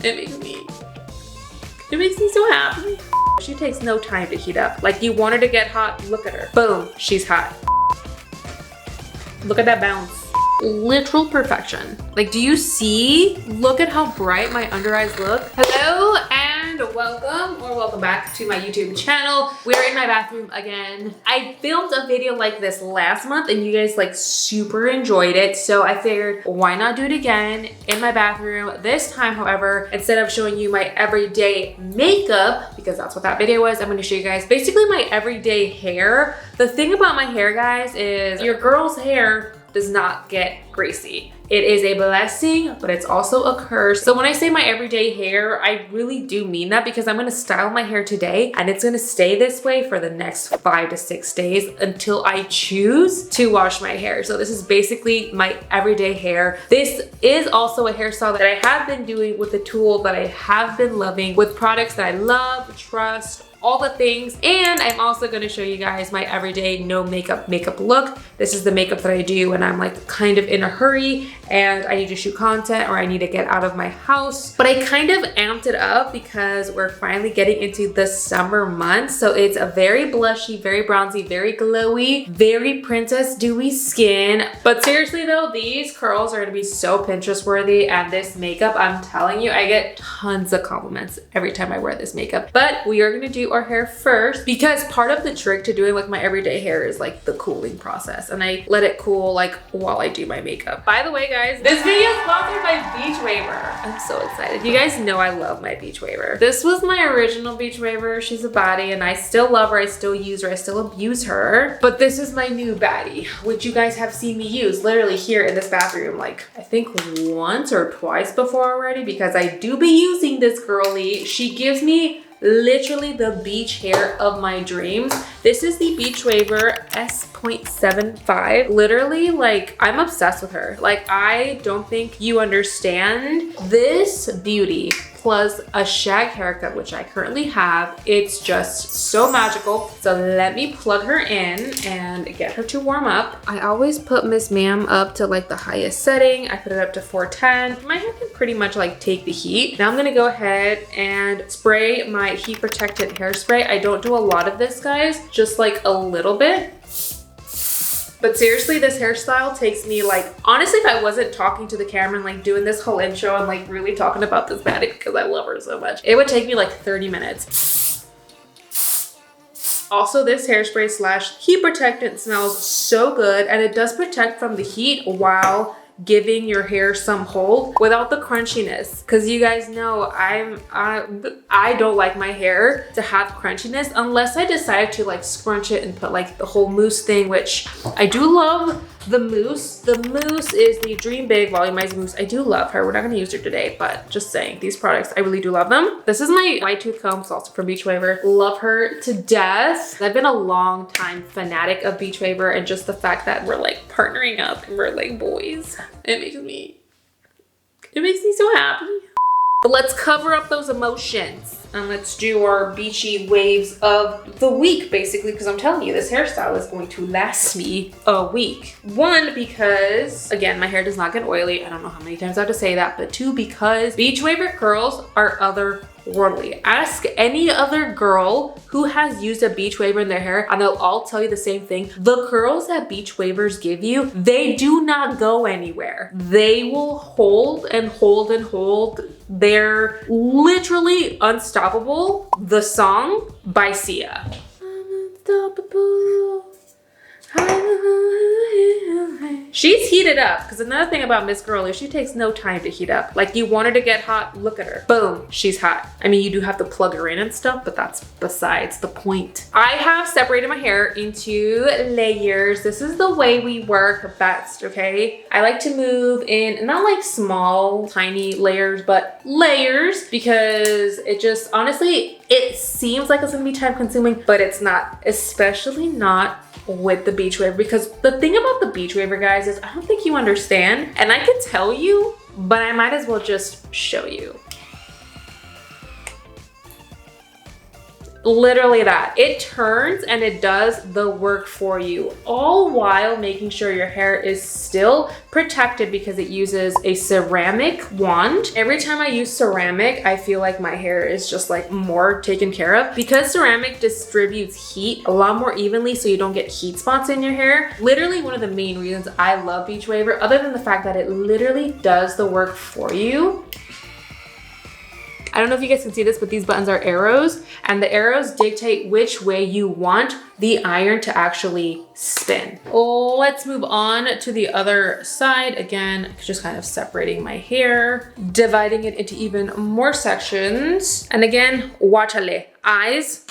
It makes me so happy. She takes no time to heat up. Like, you want her to get hot, look at her. Boom, she's hot. Look at that bounce. Literal perfection. Like, do you see? Look at how bright my under eyes look. Hello and welcome back to my YouTube channel. We're in my bathroom again. I filmed a video like this last month and you guys like super enjoyed it. So I figured, why not do it again in my bathroom? This time, however, instead of showing you my everyday makeup, because that's what that video was, I'm gonna show you guys basically my everyday hair. The thing about my hair, guys, is your girl's hair does not get greasy. It is a blessing, but it's also a curse. So when I say my everyday hair, I really do mean that, because I'm gonna style my hair today and it's gonna stay this way for the next 5 to 6 days until I choose to wash my hair. So this is basically my everyday hair. This is also a hairstyle that I have been doing with a tool that I have been loving, with products that I love, trust, all the things. And I'm also going to show you guys my everyday no makeup look. This is the makeup that I do when I'm like kind of in a hurry and I need to shoot content or I need to get out of my house. But I kind of amped it up because we're finally getting into the summer months. So it's a very blushy, very bronzy, very glowy, very princess dewy skin. But seriously though, these curls are going to be so Pinterest worthy, and this makeup, I'm telling you, I get tons of compliments every time I wear this makeup. But we are going to do our hair first, because part of the trick to doing like my everyday hair is like the cooling process, and I let it cool like while I do my makeup. By the way, guys, this video is sponsored by beachwaver. I'm so excited. You guys know I love my beachwaver. This was my original beachwaver. She's a baddie and I still love her, I still use her, I still abuse her. But this is my new baddie, which you guys have seen me use literally here in this bathroom like I think once or twice before already, because I do be using this girly. She gives me literally the beach hair of my dreams. This is the beachwaver S.75. Literally, like, I'm obsessed with her. Like, I don't think you understand this beauty plus a shag haircut, which I currently have. It's just so magical. So let me plug her in and get her to warm up. I always put Miss Ma'am up to like the highest setting. I put it up to 410. My hair can pretty much like take the heat. Now I'm gonna go ahead and spray my heat protectant hairspray. I don't do a lot of this, guys, just like a little bit. But seriously, this hairstyle takes me like, honestly, if I wasn't talking to the camera and like doing this whole intro and like really talking about this baddie because I love her so much, it would take me like 30 minutes. Also, this hairspray slash heat protectant smells so good, and it does protect from the heat while giving your hair some hold without the crunchiness, because you guys know I don't like my hair to have crunchiness unless I decide to like scrunch it and put like the whole mousse thing, which I do love. The mousse is the Dream Big Volumized Mousse. I do love her. We're not going to use her today, but just saying, these products, I really do love them. This is my white tooth comb. It's also from beachwaver. Love her to death. I've been a long time fanatic of beachwaver, and just the fact that we're like partnering up and we're like boys, it makes me so happy. But let's cover up those emotions and let's do our beachy waves of the week, basically, because I'm telling you, this hairstyle is going to last me a week. One, because again, my hair does not get oily. I don't know how many times I have to say that, but two, because beachwaver curls are otherworldly. Ask any other girl who has used a beachwaver in their hair and they'll all tell you the same thing. The curls that beachwavers give you, they do not go anywhere. They will hold and hold and hold. They're literally unstoppable. The song by Sia. I'm unstoppable. She's heated up, because another thing about Miss Girl is she takes no time to heat up. Like, you want her to get hot, look at her. Boom, she's hot. I mean, you do have to plug her in and stuff, but that's besides the point. I have separated my hair into layers. This is the way we work best, okay? I like to move in, not like small, tiny layers, but layers, because it just, honestly, it seems like it's gonna be time consuming, but it's not, especially not with the beachwaver, because the thing about the beachwaver, guys, is I don't think you understand, and I can tell you, but I might as well just show you. Literally that. It turns and it does the work for you, all while making sure your hair is still protected because it uses a ceramic wand. Every time I use ceramic, I feel like my hair is just like more taken care of because ceramic distributes heat a lot more evenly so you don't get heat spots in your hair. Literally one of the main reasons I love beachwaver, other than the fact that it literally does the work for you. I don't know if you guys can see this, but these buttons are arrows, and the arrows dictate which way you want the iron to actually spin. Let's move on to the other side. Again, just kind of separating my hair, dividing it into even more sections. And again, watchale, eyes,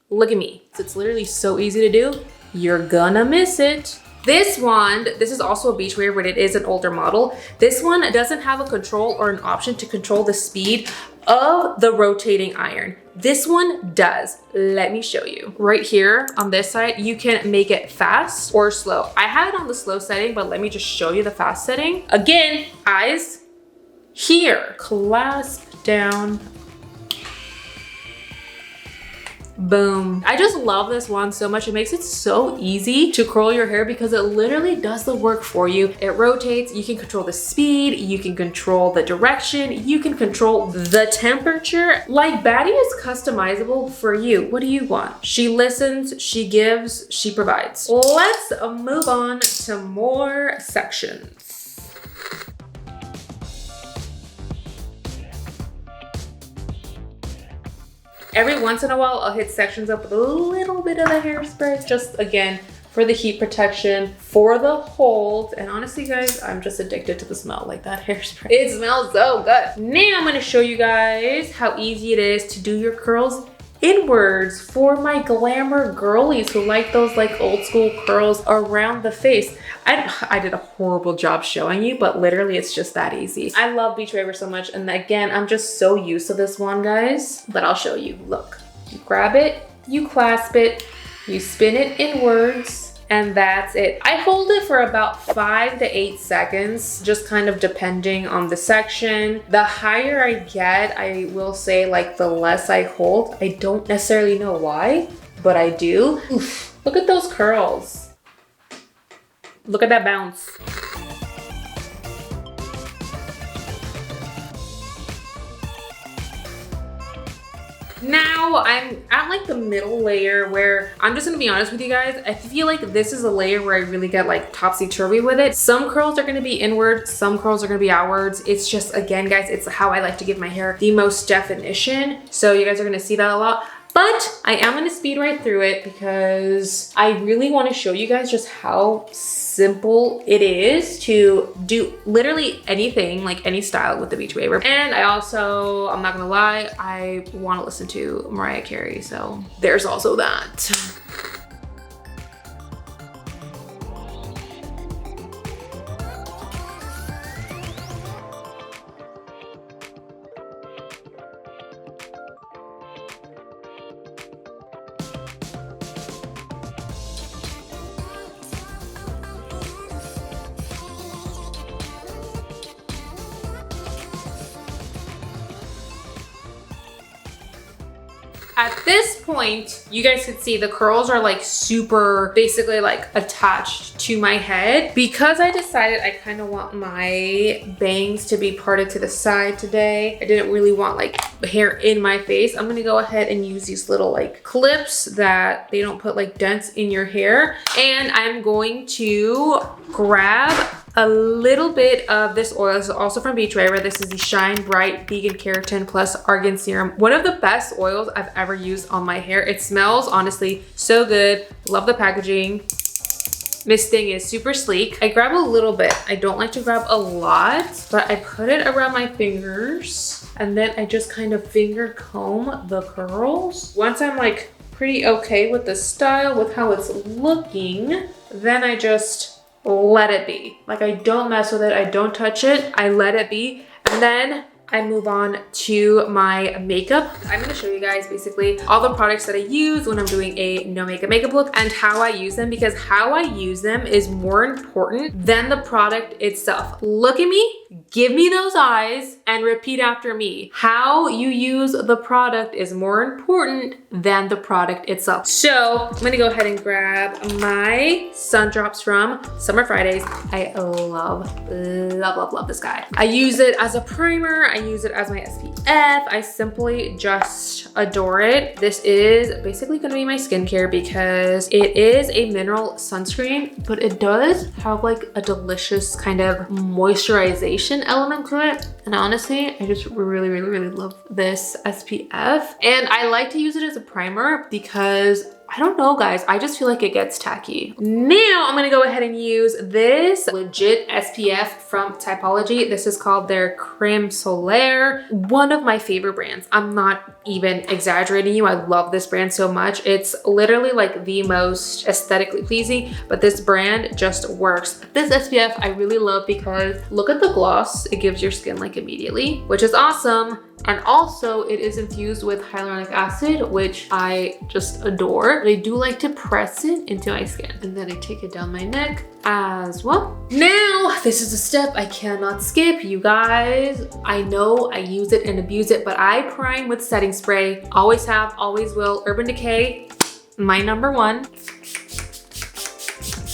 look at me. It's literally so easy to do. You're gonna miss it. This wand, this is also a beachwaver, but it is an older model. This one doesn't have a control or an option to control the speed of the rotating iron. This one does. Let me show you. Right here on this side, you can make it fast or slow. I have it on the slow setting, but let me just show you the fast setting. Again, eyes here, clasp down. Boom. I just love this wand so much. It makes it so easy to curl your hair because it literally does the work for you. It rotates, you can control the speed, you can control the direction, you can control the temperature. Like, Batty is customizable for you. What do you want? She listens, she gives, she provides. Let's move on to more sections. Every once in a while, I'll hit sections up with a little bit of the hairspray, just again, for the heat protection, for the hold. And honestly, guys, I'm just addicted to the smell, like that hairspray. It smells so good. Now I'm gonna show you guys how easy it is to do your curls inwards for my glamour girlies who like those like old school curls around the face. I did a horrible job showing you, but literally it's just that easy. I love beachwaver so much, and again, I'm just so used to this one, guys, but I'll show you. Look, you grab it, you clasp it, you spin it inwards, and that's it. I hold it for about 5 to 8 seconds, just kind of depending on the section. The higher I get, I will say, like, the less I hold. I don't necessarily know why, but I do. Oof, look at those curls. Look at that bounce. Now I'm at like the middle layer where I'm just gonna be honest with you guys. I feel like this is a layer where I really get like topsy-turvy with it. Some curls are gonna be inward, some curls are gonna be outwards. It's just, again, guys, it's how I like to give my hair the most definition. So you guys are gonna see that a lot. But I am gonna speed right through it because I really wanna show you guys just how simple it is to do literally anything, like any style with the beachwaver. And I also, I'm not gonna lie, I wanna listen to Mariah Carey, so there's also that. At this point, you guys can see the curls are like super, basically like attached to my head. Because I decided I kind of want my bangs to be parted to the side today, I didn't really want like hair in my face. I'm gonna go ahead and use these little like clips that they don't put like dents in your hair. And I'm going to grab a little bit of this oil. This is also from beachwaver. This is the Shine Bright Vegan Keratin Plus Argan Serum. One of the best oils I've ever used on my hair. It smells honestly so good. Love the packaging. This thing is super sleek. I grab a little bit. I don't like to grab a lot, but I put it around my fingers and then I just kind of finger comb the curls. Once I'm like pretty okay with the style, with how it's looking, then I just let it be. Like, I don't mess with it, I don't touch it, I let it be. And then I move on to my makeup. I'm gonna show you guys basically all the products that I use when I'm doing a no makeup look and how I use them, because how I use them is more important than the product itself. Look at me, give me those eyes and repeat after me. How you use the product is more important than the product itself. So I'm gonna go ahead and grab my sun drops from Summer Fridays. I love this guy. I use it as a primer. I use it as my SPF. I simply just adore it. This is basically gonna be my skincare because it is a mineral sunscreen, but it does have like a delicious kind of moisturization element to it. And honestly, I just really love this SPF. And I like to use it as a primer because I don't know, guys, I just feel like it gets tacky. Now I'm gonna go ahead and use this legit SPF from Typology. This is called their Creme Solaire, one of my favorite brands. I'm not even exaggerating you. I love this brand so much. It's literally like the most aesthetically pleasing, but this brand just works. This SPF I really love because look at the gloss it gives your skin like immediately, which is awesome. And also it is infused with hyaluronic acid, which I just adore. But I do like to press it into my skin. And then I take it down my neck as well. Now, this is a step I cannot skip, you guys. I know I use it and abuse it, but I prime with setting spray. Always have, always will. Urban Decay, my number one.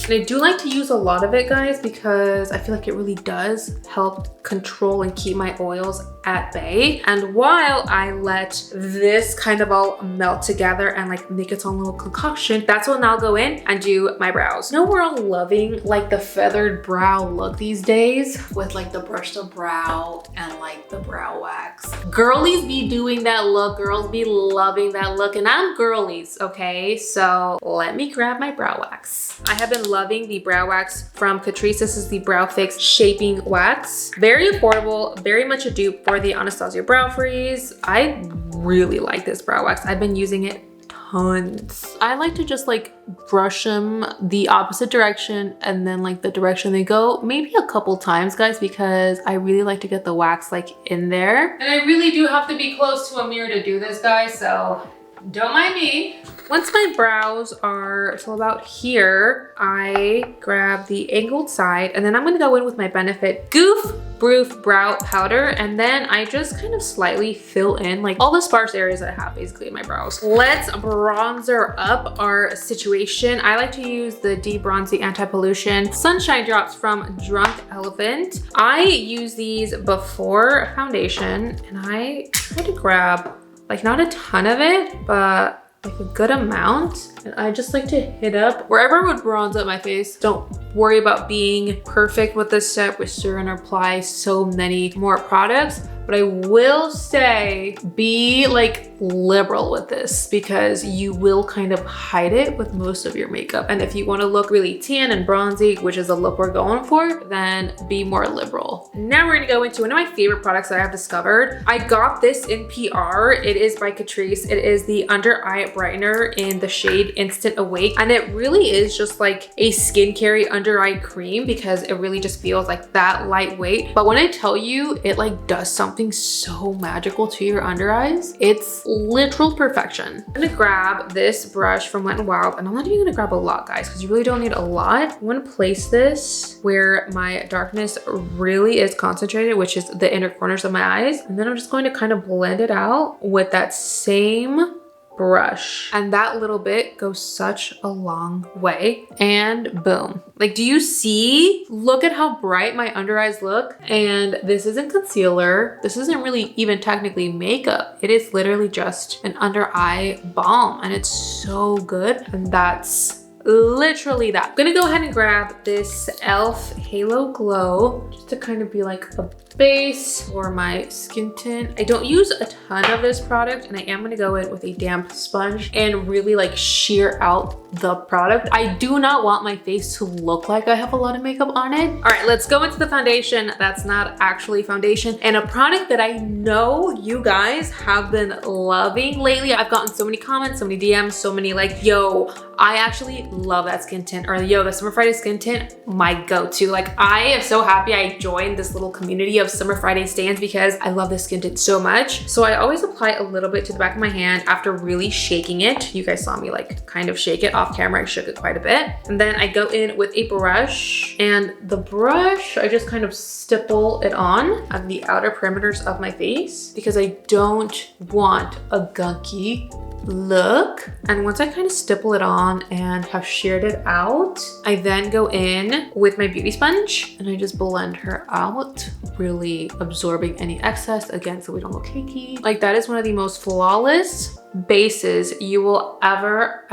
And I do like to use a lot of it, guys, because I feel like it really does help control and keep my oils at bay. And while I let this kind of all melt together and like make its own little concoction, that's when I'll go in and do my brows. You know, we're all loving like the feathered brow look these days with like the brushed up brow and like the brow wax. Girlies be doing that look. Girls be loving that look. And I'm girlies, okay? So let me grab my brow wax. I have been loving the brow wax from Catrice. This is the Brow Fix Shaping Wax. Very affordable, very much a dupe for the Anastasia Brow Freeze. I really like this brow wax. I've been using it tons. I like to just like brush them the opposite direction and then like the direction they go, maybe a couple times, guys, because I really like to get the wax like in there. And I really do have to be close to a mirror to do this, guys, so don't mind me. Once my brows are till about here, I grab the angled side and then I'm gonna go in with my Benefit Goof Proof Brow Powder, and then I just kind of slightly fill in like all the sparse areas that I have basically in my brows. Let's bronzer up our situation. I like to use the De-Bronzy Anti-Pollution Sunshine Drops from Drunk Elephant. I use these before foundation and I try to grab like not a ton of it, but like a good amount. And I just like to hit up wherever I would bronze up my face. Don't worry about being perfect with this step. We're still gonna apply so many more products. But I will say, be like liberal with this because you will kind of hide it with most of your makeup. And if you want to look really tan and bronzy, which is the look we're going for, then be more liberal. Now we're gonna go into one of my favorite products that I have discovered. I got this in PR. It is by Catrice. It is the Under Eye Brightener in the shade Instant Awake. And it really is just like a skincare under eye cream because it really just feels like that lightweight. But when I tell you, it like does something so magical to your under eyes. It's literal perfection. I'm gonna grab this brush from Wet n Wild, and I'm not even gonna grab a lot, guys, because you really don't need a lot. I'm gonna place this where my darkness really is concentrated, which is the inner corners of my eyes. And then I'm just going to kind of blend it out with that same brush, and that little bit goes such a long way. And boom. Like, do you see? Look at how bright my under eyes look. And this isn't concealer. This isn't really even technically makeup. It is literally just an under eye balm, and it's so good. And that's literally that. I'm gonna go ahead and grab this e.l.f. Halo Glow just to kind of be like a base for my skin tint. I don't use a ton of this product, and I am gonna go in with a damp sponge and really like sheer out the product. I do not want my face to look like I have a lot of makeup on it. All right, let's go into the foundation. That's not actually foundation, and a product that I know you guys have been loving lately. I've gotten so many comments, so many DMs, so many like, yo, I actually love that skin tint, or yo, the Summer Friday skin tint, my go-to. Like, I am so happy I joined this little community of of Summer Friday stands because I love this skin tint so much. So I always apply a little bit to the back of my hand after really shaking it. You guys saw me like kind of shake it off camera. I shook it quite a bit. And then I go in with a brush, and the brush, I just kind of stipple it on the outer perimeters of my face because I don't want a gunky look. And once I kind of stipple it on and have sheared it out, I then go in with my beauty sponge and I just blend her out, really absorbing any excess again so we don't look cakey. Like, that is one of the most flawless bases you will ever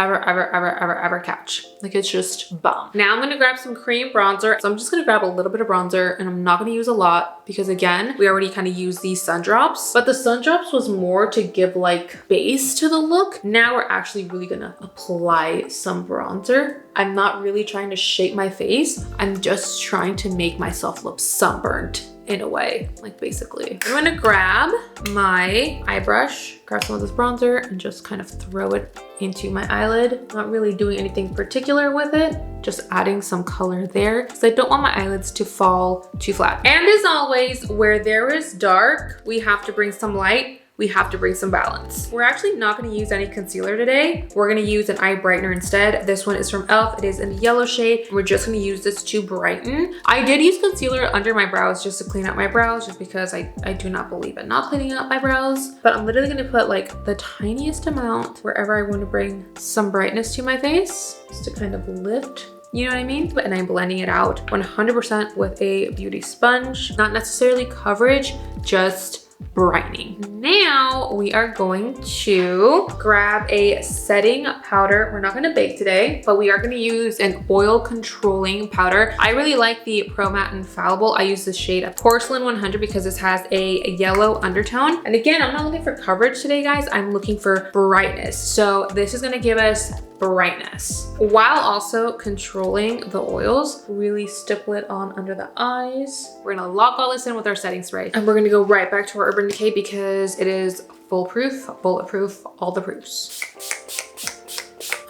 catch. Like, it's just bomb. Now I'm gonna grab some cream bronzer. So I'm just gonna grab a little bit of bronzer, and I'm not gonna use a lot because again, we already kind of used these sun drops, but the sun drops was more to give like base to the look. Now we're actually really gonna apply some bronzer. I'm not really trying to shape my face. I'm just trying to make myself look sunburned in a way, like basically. I'm gonna grab my eye brush, grab some of this bronzer and just kind of throw it into my eyelid. Not really doing anything particular with it, just adding some color there because I don't want my eyelids to fall too flat. And as always, where there is dark, we have to bring some light. We have to bring some balance. We're actually not gonna use any concealer today. We're gonna use an eye brightener instead. This one is from e.l.f. It is in the yellow shade. We're just gonna use this to brighten. I did use concealer under my brows just to clean out my brows, just because I do not believe in not cleaning out my brows. But I'm literally gonna put like the tiniest amount wherever I wanna bring some brightness to my face, just to kind of lift. You know what I mean? And I'm blending it out 100% with a beauty sponge. Not necessarily coverage, just brightening. Now we are going to grab a setting powder. We're not going to bake today, but we are going to use an oil controlling powder. I really like the Pro Matte Infallible. I use the shade of Porcelain 100 because this has a yellow undertone. And again, I'm not looking for coverage today, guys. I'm looking for brightness. So this is going to give us brightness while also controlling the oils. Really stipple it on under the eyes. We're gonna lock all this in with our setting spray, and we're gonna go right back to our Urban Decay because it is foolproof, bulletproof, all the proofs.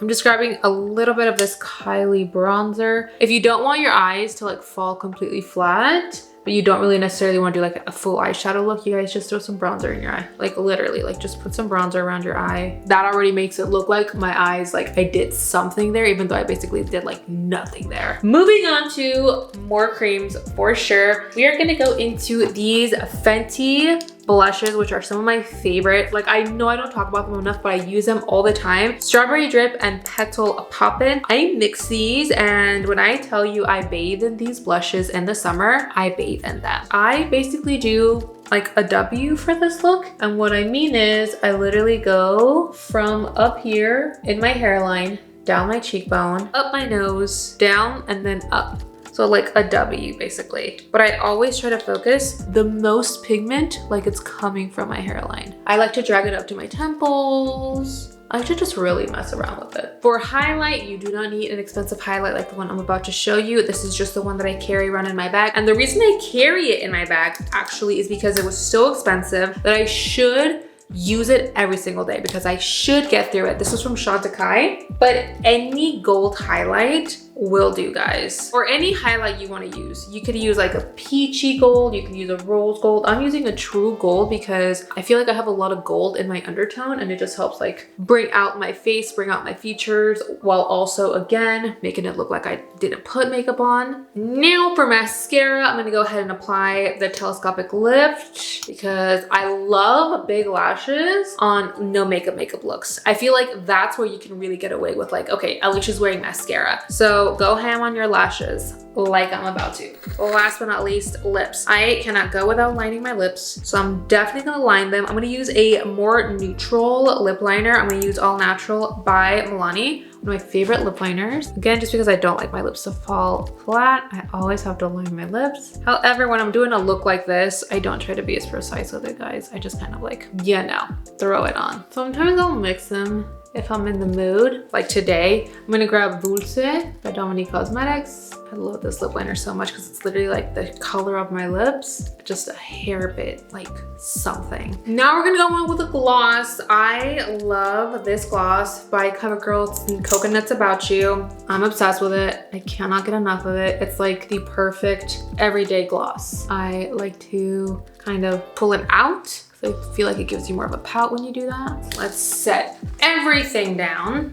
I'm just grabbing a little bit of this Kylie bronzer. If you don't want your eyes to like fall completely flat, but you don't really necessarily want to do like a full eyeshadow look, you guys just throw some bronzer in your eye. Like literally, like just put some bronzer around your eye. That already makes it look like my eyes, like I did something there, even though I basically did like nothing there. Moving on to more creams for sure. We are gonna go into these Fenty blushes, which are some of my favorite. Like, I know I don't talk about them enough, but I use them all the time. Strawberry Drip and Petal Poppin'. I mix these, and when I tell you I bathe in these blushes in the summer, I bathe in them. I basically do like a W for this look. And what I mean is I literally go from up here in my hairline, down my cheekbone, up my nose, down, and then up. So like a W basically. But I always try to focus the most pigment like it's coming from my hairline. I like to drag it up to my temples. I should just really mess around with it. For highlight, you do not need an expensive highlight like the one I'm about to show you. This is just the one that I carry around in my bag. And the reason I carry it in my bag actually is because it was so expensive that I should use it every single day because I should get through it. This is from Chantecaille, but any gold highlight will do, guys. Or any highlight you want to use. You could use like a peachy gold, you can use a rose gold. I'm using a true gold because I feel like I have a lot of gold in my undertone, and it just helps like bring out my face, bring out my features, while also again making it look like I didn't put makeup on. Now for mascara, I'm gonna go ahead and apply the Telescopic Lift because I love big lashes on no makeup looks. I feel like that's where you can really get away with like, okay, Alicia's wearing mascara, so go ham on your lashes like I'm about to. Last but not least, lips. I cannot go without lining my lips, so I'm definitely gonna line them. I'm gonna use a more neutral lip liner. I'm gonna use All Natural by Milani, one of my favorite lip liners. Again, just because I don't like my lips to fall flat, I always have to line my lips. However, when I'm doing a look like this, I don't try to be as precise with it, guys. I just kind of like, you know, throw it on. Sometimes I'll mix them if I'm in the mood. Like today, I'm gonna grab Dulce by Dominique Cosmetics. I love this lip liner so much because it's literally like the color of my lips. Just a hair bit, like something. Now we're gonna go on with a gloss. I love this gloss by CoverGirl. It's Coconut's About You. I'm obsessed with it. I cannot get enough of it. It's like the perfect everyday gloss. I like to kind of pull it out. I feel like it gives you more of a pout when you do that. Let's set everything down.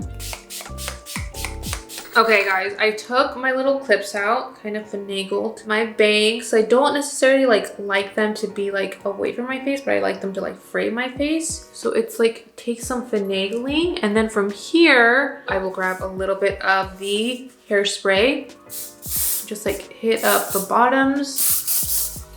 Okay guys, I took my little clips out, kind of finagled my bangs. I don't necessarily like them to be like away from my face, but I like them to like frame my face. So it's like, take some finagling, and then from here, I will grab a little bit of the hairspray. Just like hit up the bottoms.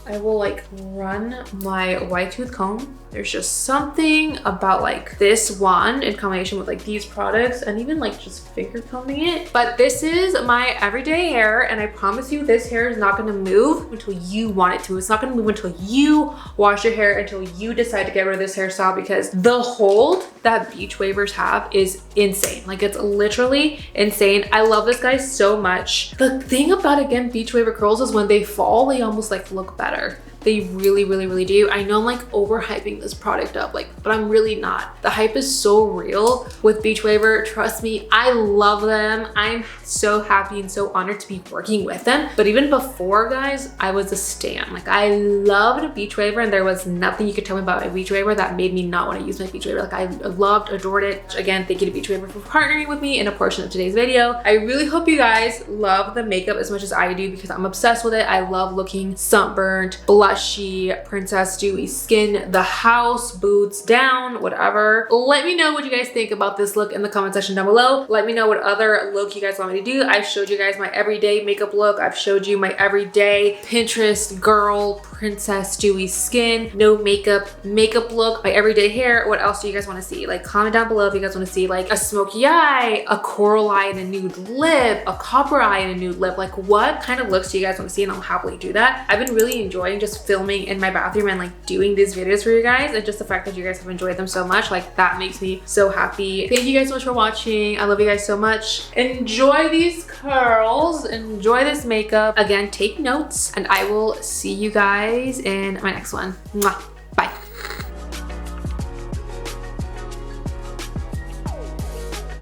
I will like run my white tooth comb. There's just something about like this one in combination with like these products, and even like just finger combing it. But this is my everyday hair, and I promise you this hair is not gonna move until you want it to. It's not gonna move until you wash your hair, until you decide to get rid of this hairstyle, because the hold that beach wavers have is insane. Like, it's literally insane. I love this guy so much. The thing about, again, beach waver curls is when they fall, they almost like look better. They really, really, really do. I know I'm like overhyping this product up, like, but I'm really not. The hype is so real with beachwaver. Trust me, I love them. I'm so happy and so honored to be working with them. But even before, guys, I was a stan. Like, I loved beachwaver, and there was nothing you could tell me about my beachwaver that made me not want to use my beachwaver. Like, I loved, adored it. Again, thank you to beachwaver for partnering with me in a portion of today's video. I really hope you guys love the makeup as much as I do, because I'm obsessed with it. I love looking sunburnt, blushy, princess dewy skin, the house, boots down, whatever. Let me know what you guys think about this look in the comment section down below. Let me know what other look you guys want me to do. I've showed you guys my everyday makeup look. I've showed you my everyday Pinterest girl, princess dewy skin, no makeup look, my everyday hair. What else do you guys want to see? Like, comment down below if you guys want to see like a smoky eye, a coral eye and a nude lip, a copper eye and a nude lip. Like, what kind of looks do you guys want to see? And I'll happily do that. I've been really enjoying just filming in my bathroom and like doing these videos for you guys, and just the fact that you guys have enjoyed them so much, like, that makes me so happy. Thank you guys so much for watching. I love you guys so much. Enjoy these curls, enjoy this makeup. Again, take notes, and I will see you guys in my next one. Mwah.